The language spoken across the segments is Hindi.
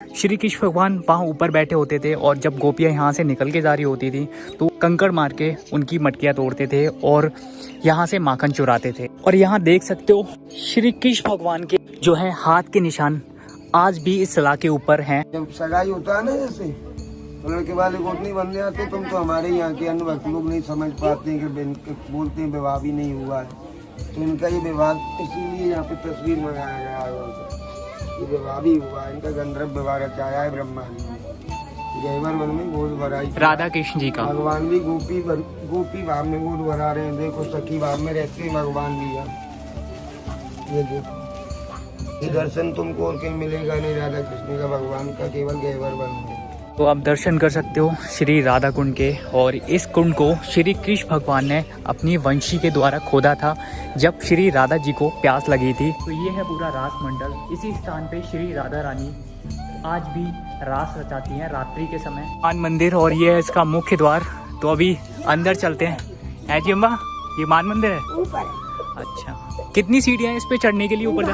श्री कृष्ण भगवान वहाँ ऊपर बैठे होते थे और जब गोपियाँ यहाँ से निकल के जा रही होती थी तो कंकड़ मार के उनकी मटकियाँ तोड़ते थे और यहाँ से माखन चुराते थे। और यहाँ देख सकते हो श्री कृष्ण भगवान के जो है हाथ के निशान आज भी इस सलाह के ऊपर हैं। जब सगाई होता है ना जैसे तो लड़के वाले को नहीं बनने आते, तुम तो हमारे यहाँ के अन्य भक्त लोग नहीं समझ पाते हैं कि बोलते हैं विवाह भी नहीं हुआ है, तो इनका ये विवाह इसीलिए यहाँ पे तस्वीर मंगाया गया है। ये विवाह भी हुआ है, इनका गंधर्व विवाह रचाया है ब्रह्मा जी ने। गहवर वन में गोद भराई राधा कृष्ण जी का भगवान भी गोपी भाव में गोद भरा रहे हैं। देखो सखी भाव में रहते हैं भगवान भी है। ये देखो ये दर्शन तुमको और कहीं मिलेगा नहीं राधा कृष्ण का, भगवान का केवल गहवर वन में। तो आप दर्शन कर सकते हो श्री राधा कुंड के। और इस कुंड को श्री कृष्ण भगवान ने अपनी वंशी के द्वारा खोदा था जब श्री राधा जी को प्यास लगी थी। तो ये है पूरा रास मंडल। इसी स्थान पे श्री राधा रानी आज भी रास रचाती हैं रात्रि के समय। मान मंदिर और ये है इसका मुख्य द्वार। तो अभी अंदर चलते हैं। है जी अम्बा, ये मान मंदिर है ऊपर। अच्छा, कितनी सीढ़ियाँ हैं इस पे चढ़ने के लिए ऊपर?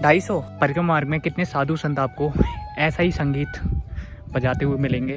250। परिक्रमा मार्ग में कितने साधु संत आपको ऐसा ही संगीत बजाते हुए मिलेंगे।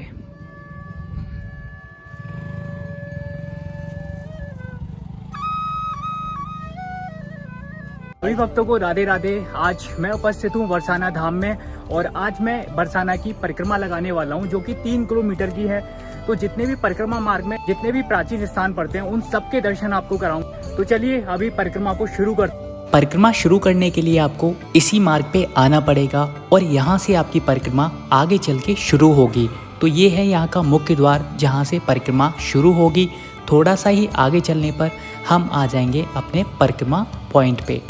सभी भक्तों को राधे राधे। आज मैं उपस्थित हूँ बरसाना धाम में और आज मैं बरसाना की परिक्रमा लगाने वाला हूँ जो कि 3 किलोमीटर की है। तो जितने भी परिक्रमा मार्ग में जितने भी प्राचीन स्थान पड़ते हैं उन सबके दर्शन आपको कराऊं। तो चलिए अभी परिक्रमा को शुरू करते हैं। परिक्रमा शुरू करने के लिए आपको इसी मार्ग पे आना पड़ेगा और यहाँ से आपकी परिक्रमा आगे चल के शुरू होगी। तो ये है यहाँ का मुख्य द्वार जहाँ से परिक्रमा शुरू होगी। थोड़ा सा ही आगे चलने पर हम आ जाएंगे अपने परिक्रमा पॉइंट पे।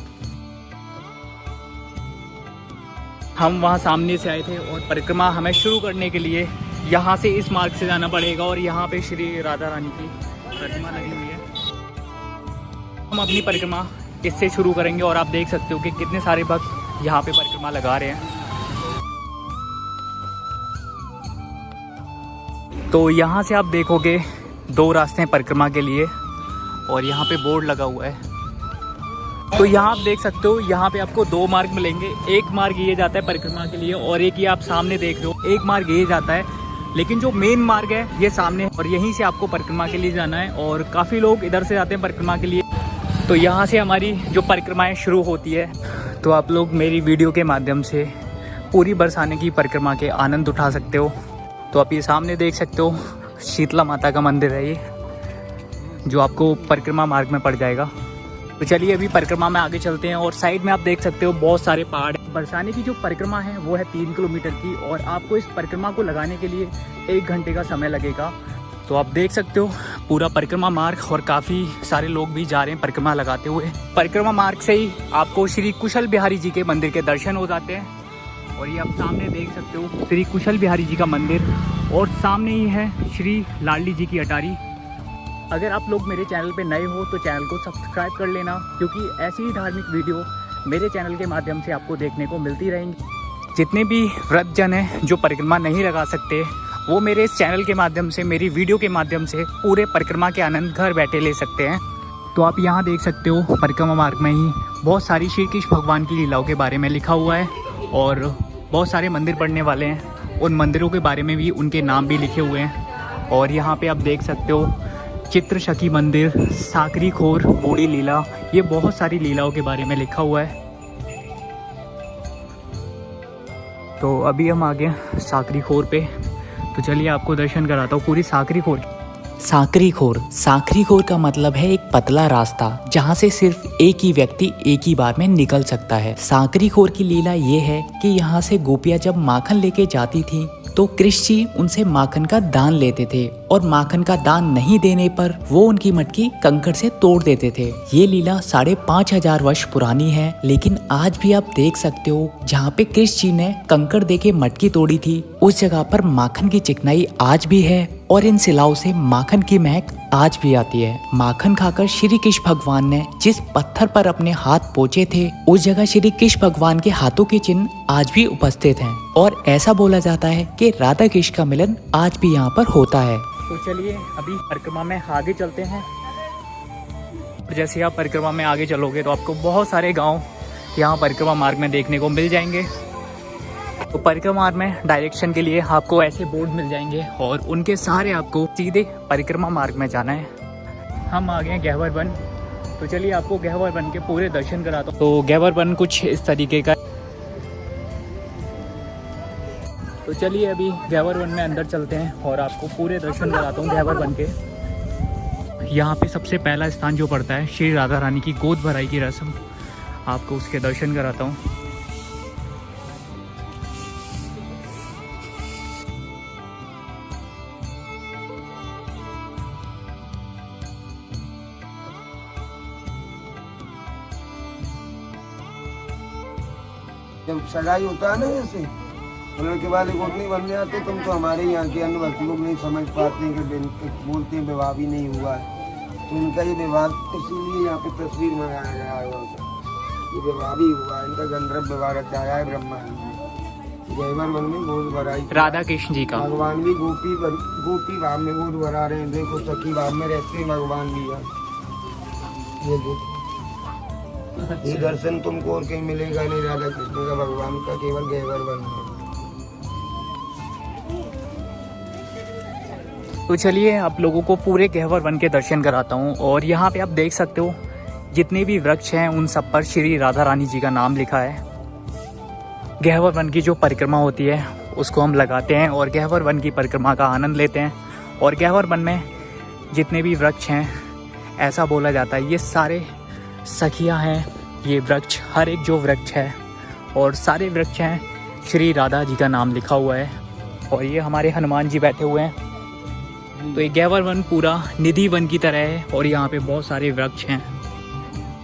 हम वहाँ सामने से आए थे और परिक्रमा हमें शुरू करने के लिए यहाँ से इस मार्ग से जाना पड़ेगा और यहाँ पे श्री राधा रानी की प्रतिमा लगी हुई है। हम अपनी परिक्रमा इससे शुरू करेंगे और आप देख सकते हो कि कितने सारे भक्त यहाँ पे परिक्रमा लगा रहे हैं। तो यहाँ से आप देखोगे 2 रास्ते हैं परिक्रमा के लिए और यहाँ पे बोर्ड लगा हुआ है। तो यहाँ आप देख सकते हो यहाँ पे आपको 2 मार्ग मिलेंगे। एक मार्ग ये जाता है परिक्रमा के लिए और एक ये आप सामने देख रहे हो, एक मार्ग ये जाता है। लेकिन जो मेन मार्ग है ये सामने है और यहीं से आपको परिक्रमा के लिए जाना है और काफ़ी लोग इधर से जाते हैं परिक्रमा के लिए। तो यहाँ से हमारी जो परिक्रमाएं शुरू होती है। तो आप लोग मेरी वीडियो के माध्यम से पूरी बरसाने की परिक्रमा के आनंद उठा सकते हो। तो आप ये सामने देख सकते हो शीतला माता का मंदिर है ये, जो आपको परिक्रमा मार्ग में पड़ जाएगा। तो चलिए अभी परिक्रमा में आगे चलते हैं और साइड में आप देख सकते हो बहुत सारे पहाड़। बरसाने की जो परिक्रमा है वो है 3 किलोमीटर की और आपको इस परिक्रमा को लगाने के लिए 1 घंटे का समय लगेगा। तो आप देख सकते हो पूरा परिक्रमा मार्ग और काफ़ी सारे लोग भी जा रहे हैं परिक्रमा लगाते हुए। परिक्रमा मार्ग से ही आपको श्री कुशल बिहारी जी के मंदिर के दर्शन हो जाते हैं और ये आप सामने देख सकते हो श्री कुशल बिहारी जी का मंदिर और सामने ही है श्री लाडली जी की अटारी। अगर आप लोग मेरे चैनल पे नए हो तो चैनल को सब्सक्राइब कर लेना क्योंकि ऐसी ही धार्मिक वीडियो मेरे चैनल के माध्यम से आपको देखने को मिलती रहेंगी। जितने भी व्रतजन हैं जो परिक्रमा नहीं लगा सकते वो मेरे इस चैनल के माध्यम से मेरी वीडियो के माध्यम से पूरे परिक्रमा के आनंद घर बैठे ले सकते हैं। तो आप यहाँ देख सकते हो परिक्रमा मार्ग में ही बहुत सारी श्री कृष्ण भगवान की लीलाओं के बारे में लिखा हुआ है और बहुत सारे मंदिर पड़ने वाले हैं। उन मंदिरों के बारे में भी उनके नाम भी लिखे हुए हैं। और यहाँ पे आप देख सकते हो चित्रशकी मंदिर, साकरी खोर, बूढ़ी लीला, ये बहुत सारी लीलाओं के बारे में लिखा हुआ है। तो अभी हम आ गए साकरी खोर पे। तो चलिए आपको दर्शन कराता हूँ पूरी साकरी खोर। साकरी खोर का मतलब है एक पतला रास्ता जहाँ से सिर्फ एक ही व्यक्ति एक ही बार में निकल सकता है। साकरी खोर की लीला ये है कि यहाँ से गोपियाँ जब माखन लेके जाती थी तो कृष्ण जी उनसे माखन का दान लेते थे और माखन का दान नहीं देने पर वो उनकी मटकी कंकड़ से तोड़ देते थे। ये लीला 5500 वर्ष पुरानी है, लेकिन आज भी आप देख सकते हो जहाँ पे कृष्ण जी ने कंकड़ देके मटकी तोड़ी थी उस जगह पर माखन की चिकनाई आज भी है और इन शिलाओं से माखन की महक आज भी आती है। माखन खाकर श्री कृष्ण भगवान ने जिस पत्थर पर अपने हाथ पोंछे थे उस जगह श्री कृष्ण भगवान के हाथों के चिन्ह आज भी उपस्थित हैं और ऐसा बोला जाता है कि राधा कृष्ण का मिलन आज भी यहाँ पर होता है। तो चलिए अभी परिक्रमा में आगे चलते हैं। जैसे आप परिक्रमा में आगे चलोगे तो आपको बहुत सारे गाँव यहाँ परिक्रमा मार्ग में देखने को मिल जाएंगे। तो परिक्रमा मार्ग में डायरेक्शन के लिए आपको ऐसे बोर्ड मिल जाएंगे और उनके सहारे आपको सीधे परिक्रमा मार्ग में जाना है। हम आ गए हैं गहवर वन। तो चलिए आपको गहवर वन के पूरे दर्शन कराता हूँ। तो गहवर वन कुछ इस तरीके का। तो चलिए अभी गहवर वन में अंदर चलते हैं और आपको पूरे दर्शन कराता हूँ गहवर वन के। यहाँ पे सबसे पहला स्थान जो पड़ता है श्री राधा रानी की गोद भराई की रस्म, आपको उसके दर्शन कराता हूँ। जब सगाई होता है ना जैसे, तो लड़के वाले गोद नहीं बनने आते, तुम तो हमारे यहाँ के अन्य भक्ति लोग नहीं समझ पाते हैं कि बोलते हैं विवाह भी नहीं हुआ है। तो उनका ये विवाह इसीलिए यहाँ पे तस्वीर मंगाया गया है उनका। ये विवाह भी हुआ है, इनका गंधर्व विवाह रचाया है ब्रह्मा जी। गहवर वन में गोद भराई राधा कृष्ण जी का। भगवान भी गोपी भाव में गोद भरा रहे हैं। देखो सखी भाव में रहते भगवान भी है। ये देखो, ये दर्शन तुमको और कहीं मिलेगा नहीं राधा कृष्ण का, भगवान का, केवल गहवर वन में। तो चलिए आप लोगों को पूरे गहवर वन के दर्शन कराता हूँ। और यहाँ पे आप देख सकते हो जितने भी वृक्ष हैं उन सब पर श्री राधा रानी जी का नाम लिखा है। गहवर वन की जो परिक्रमा होती है उसको हम लगाते हैं और गहवर वन की परिक्रमा का आनंद लेते हैं। और गहवर वन में जितने भी वृक्ष हैं, ऐसा बोला जाता है ये सारे सखियाँ हैं। ये वृक्ष, हर एक जो वृक्ष है और सारे वृक्ष हैं श्री राधा जी का नाम लिखा हुआ है। और ये हमारे हनुमान जी बैठे हुए हैं। तो ये गहवर वन पूरा निधि वन की तरह है और यहाँ पे बहुत सारे वृक्ष हैं।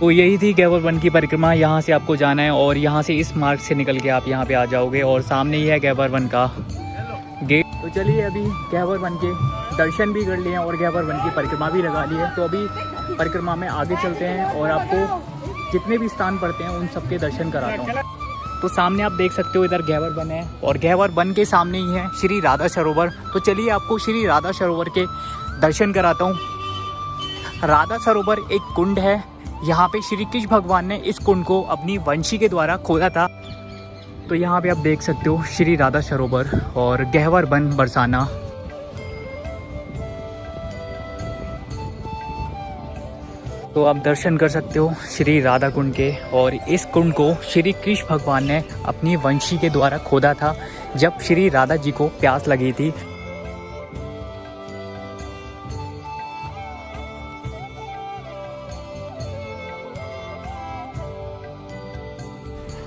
तो यही थी गहवर वन की परिक्रमा। यहाँ से आपको जाना है और यहाँ से इस मार्ग से निकल के आप यहाँ पे आ जाओगे और सामने ही है गहवर वन का गेट। तो चलिए अभी गहवर वन के दर्शन भी कर लिए हैं और गहवर वन की परिक्रमा भी लगा ली है। तो अभी परिक्रमा में आगे चलते हैं और आपको जितने भी स्थान पड़ते हैं उन सबके दर्शन कराता हूँ। तो सामने आप देख सकते हो इधर गहवर वन है और गहवर वन के सामने ही है श्री राधा सरोवर। तो चलिए आपको श्री राधा सरोवर के दर्शन कराता हूँ। राधा सरोवर एक कुंड है। यहाँ पे श्री कृष्ण भगवान ने इस कुंड को अपनी वंशी के द्वारा खोदा था। तो यहाँ पे आप देख सकते हो श्री राधा सरोवर और गहवर वन बरसाना। तो आप दर्शन कर सकते हो श्री राधा कुंड के। और इस कुंड को श्री कृष्ण भगवान ने अपनी वंशी के द्वारा खोदा था जब श्री राधा जी को प्यास लगी थी।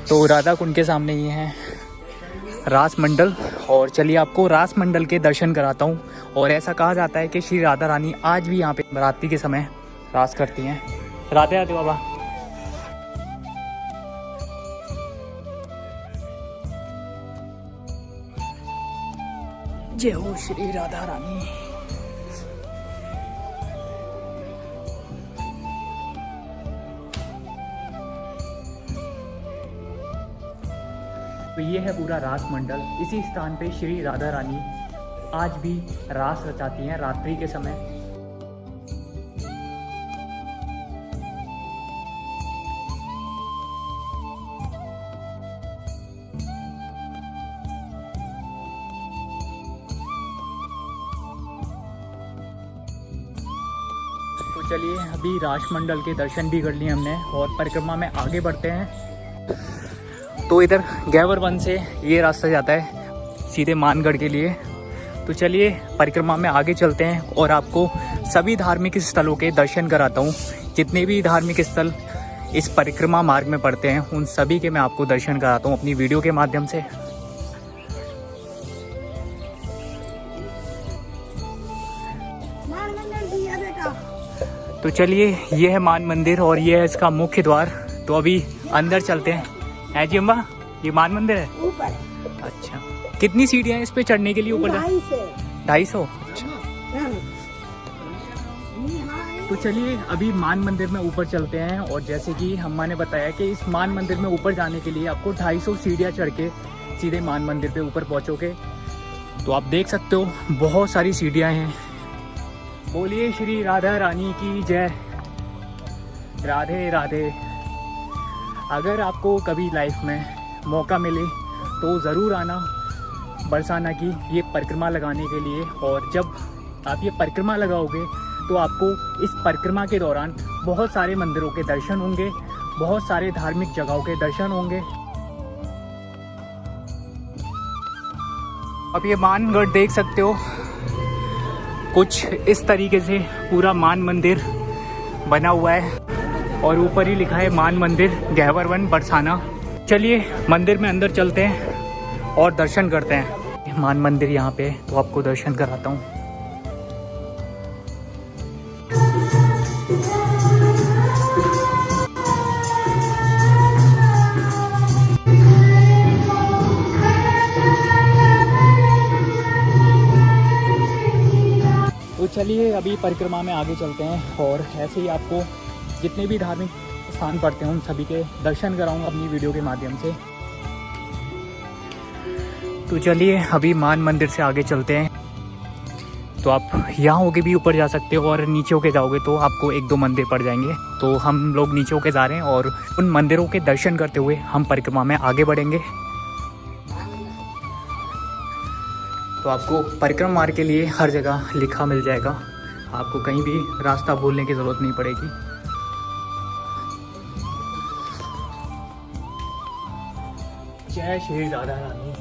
तो राधा कुंड के सामने ही है रास मंडल। और चलिए आपको रास मंडल के दर्शन कराता हूँ। और ऐसा कहा जाता है कि श्री राधा रानी आज भी यहाँ पे रात्रि के समय रास करती हैं। राधे राधे बाबा। जय हो श्री राधा रानी। तो ये है पूरा रास मंडल। इसी स्थान पे श्री राधा रानी आज भी रास रचाती हैं रात्रि के समय। तो चलिए अभी रास मंडल के दर्शन भी कर लिए हमने और परिक्रमा में आगे बढ़ते हैं। तो इधर गहवर वन से ये रास्ता जाता है सीधे मानगढ़ के लिए। तो चलिए परिक्रमा में आगे चलते हैं और आपको सभी धार्मिक स्थलों के दर्शन कराता हूँ। जितने भी धार्मिक स्थल इस परिक्रमा मार्ग में पड़ते हैं उन सभी के मैं आपको दर्शन कराता हूँ अपनी वीडियो के माध्यम से। तो चलिए ये है मान मंदिर और ये है इसका मुख्य द्वार। तो अभी अंदर चलते हैं। है जी अम्बा, ये मान मंदिर है ऊपर। अच्छा, कितनी सीढ़ियाँ हैं इस पे चढ़ने के लिए ऊपर? 250। अच्छा, तो चलिए अभी मान मंदिर में ऊपर चलते हैं। और जैसे कि अम्मा ने बताया कि इस मान मंदिर में ऊपर जाने के लिए आपको 250 सीढ़ियाँ चढ़ के सीधे मान मंदिर पे ऊपर पहुँचोगे। तो आप देख सकते हो बहुत सारी सीढ़ियाँ हैं। बोलिए श्री राधा रानी की जय। राधे राधे। अगर आपको कभी लाइफ में मौका मिले तो ज़रूर आना बरसाना की ये परिक्रमा लगाने के लिए। और जब आप ये परिक्रमा लगाओगे तो आपको इस परिक्रमा के दौरान बहुत सारे मंदिरों के दर्शन होंगे, बहुत सारे धार्मिक जगहों के दर्शन होंगे। अब ये मानगढ़ देख सकते हो, कुछ इस तरीके से पूरा मान मंदिर बना हुआ है और ऊपर ही लिखा है मान मंदिर गहवरवन बरसाना। चलिए मंदिर में अंदर चलते हैं और दर्शन करते हैं। मान मंदिर यहाँ पे, तो आपको दर्शन कराता हूँ। तो चलिए अभी परिक्रमा में आगे चलते हैं और ऐसे ही आपको जितने भी धार्मिक स्थान पड़ते हैं उन सभी के दर्शन कराऊंगा अपनी वीडियो के माध्यम से। तो चलिए अभी मान मंदिर से आगे चलते हैं। तो आप यहाँ होके भी ऊपर जा सकते हो और नीचे होके जाओगे तो आपको 1-2 मंदिर पड़ जाएंगे। तो हम लोग नीचे होके जा रहे हैं और उन मंदिरों के दर्शन करते हुए हम परिक्रमा में आगे बढ़ेंगे। तो आपको परिक्रमा मार्ग के लिए हर जगह लिखा मिल जाएगा, आपको कहीं भी रास्ता भूलने की ज़रूरत नहीं पड़ेगी। जय श्री राधा रानी।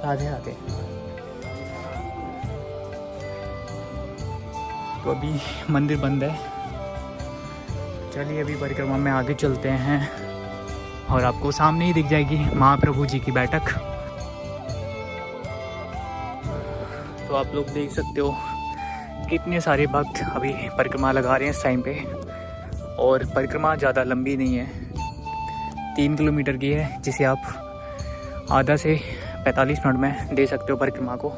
राधे राधे। तो अभी मंदिर बंद है। चलिए अभी परिक्रमा में आगे चलते हैं और आपको सामने ही दिख जाएगी महाप्रभु जी की बैठक। तो आप लोग देख सकते हो कितने सारे भक्त अभी परिक्रमा लगा रहे हैं इस टाइम पे। और परिक्रमा ज़्यादा लंबी नहीं है, 3 किलोमीटर की है, जिसे आप आधा से 45 मिनट में दे सकते हो परिक्रमा को।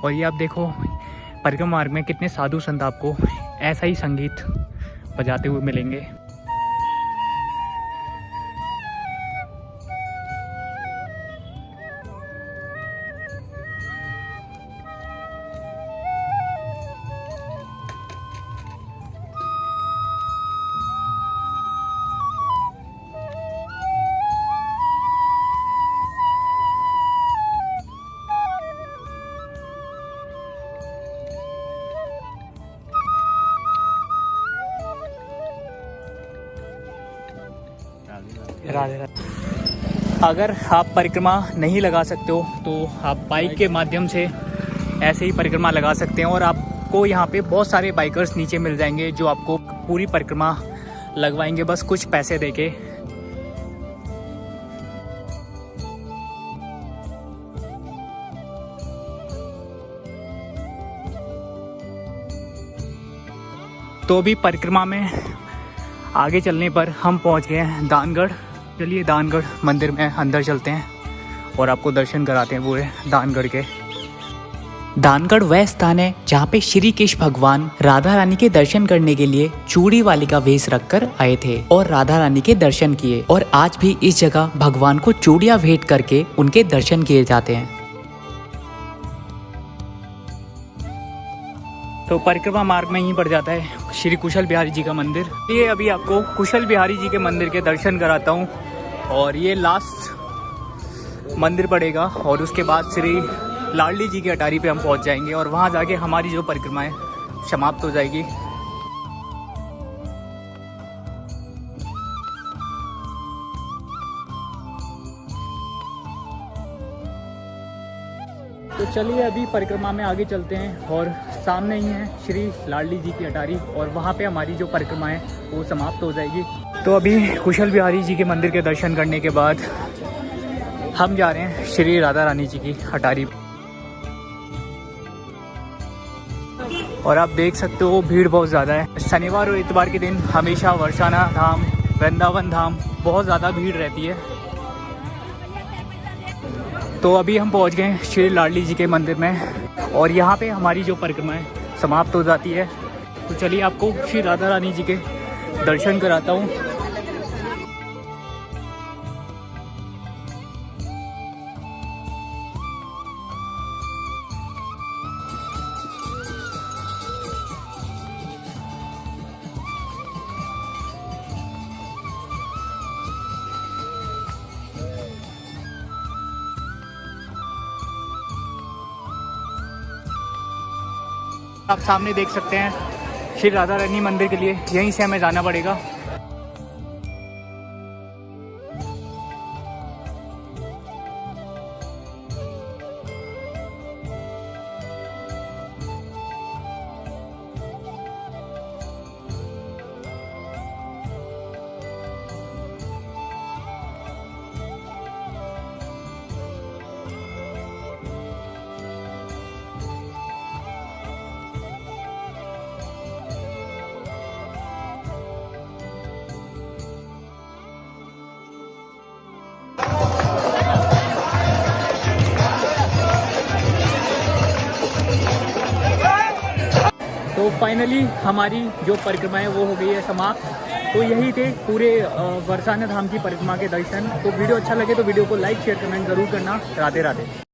और ये आप देखो परिक्रमा मार्ग में कितने साधु संत आपको ऐसा ही संगीत बजाते हुए मिलेंगे। राधे राधे। अगर आप परिक्रमा नहीं लगा सकते हो तो आप बाइक के माध्यम से ऐसे ही परिक्रमा लगा सकते हैं। और आपको यहाँ पे बहुत सारे बाइकर्स नीचे मिल जाएंगे जो आपको पूरी परिक्रमा लगवाएंगे बस कुछ पैसे देके। तो अभी परिक्रमा में आगे चलने पर हम पहुंच गए हैं दानगढ़। चलिए दानगढ़ मंदिर में अंदर चलते हैं और आपको दर्शन कराते हैं पूरे दानगढ़ के। दानगढ़ वह स्थान है जहाँ पे श्री कृष्ण भगवान राधा रानी के दर्शन करने के लिए चूड़ी वाली का वेश रखकर आए थे और राधा रानी के दर्शन किए। और आज भी इस जगह भगवान को चूड़ियां भेंट करके उनके दर्शन किए जाते हैं। तो परिक्रमा मार्ग में ही पड़ जाता है श्री कुशल बिहारी जी का मंदिर। ये अभी आपको कुशल बिहारी जी के मंदिर के दर्शन कराता हूँ और ये लास्ट मंदिर पड़ेगा और उसके बाद श्री लाडली जी की अटारी पे हम पहुँच जाएंगे और वहाँ जाके हमारी जो परिक्रमा है समाप्त हो जाएगी। तो चलिए अभी परिक्रमा में आगे चलते हैं और सामने ही है श्री लाडली जी की अटारी और वहाँ पे हमारी जो परिक्रमा है वो समाप्त हो जाएगी। तो अभी कुशल बिहारी जी के मंदिर के दर्शन करने के बाद हम जा रहे हैं श्री राधा रानी जी की अटारी। और आप देख सकते हो भीड़ बहुत ज़्यादा है। शनिवार और इतवार के दिन हमेशा बरसाना धाम, वृंदावन धाम बहुत ज़्यादा भीड़ रहती है। तो अभी हम पहुंच गए श्री लाडली जी के मंदिर में और यहाँ पे हमारी जो परिक्रमा है समाप्त हो जाती है। तो चलिए आपको श्री राधा रानी जी के दर्शन कराता हूँ। आप सामने देख सकते हैं श्री राधा रानी मंदिर के लिए यहीं से हमें जाना पड़ेगा। तो फाइनली हमारी जो परिक्रमा है वो हो गई है समाप्त। तो यही थे पूरे बरसाना धाम की परिक्रमा के दर्शन। तो वीडियो अच्छा लगे तो वीडियो को लाइक शेयर कमेंट जरूर करना। राधे राधे।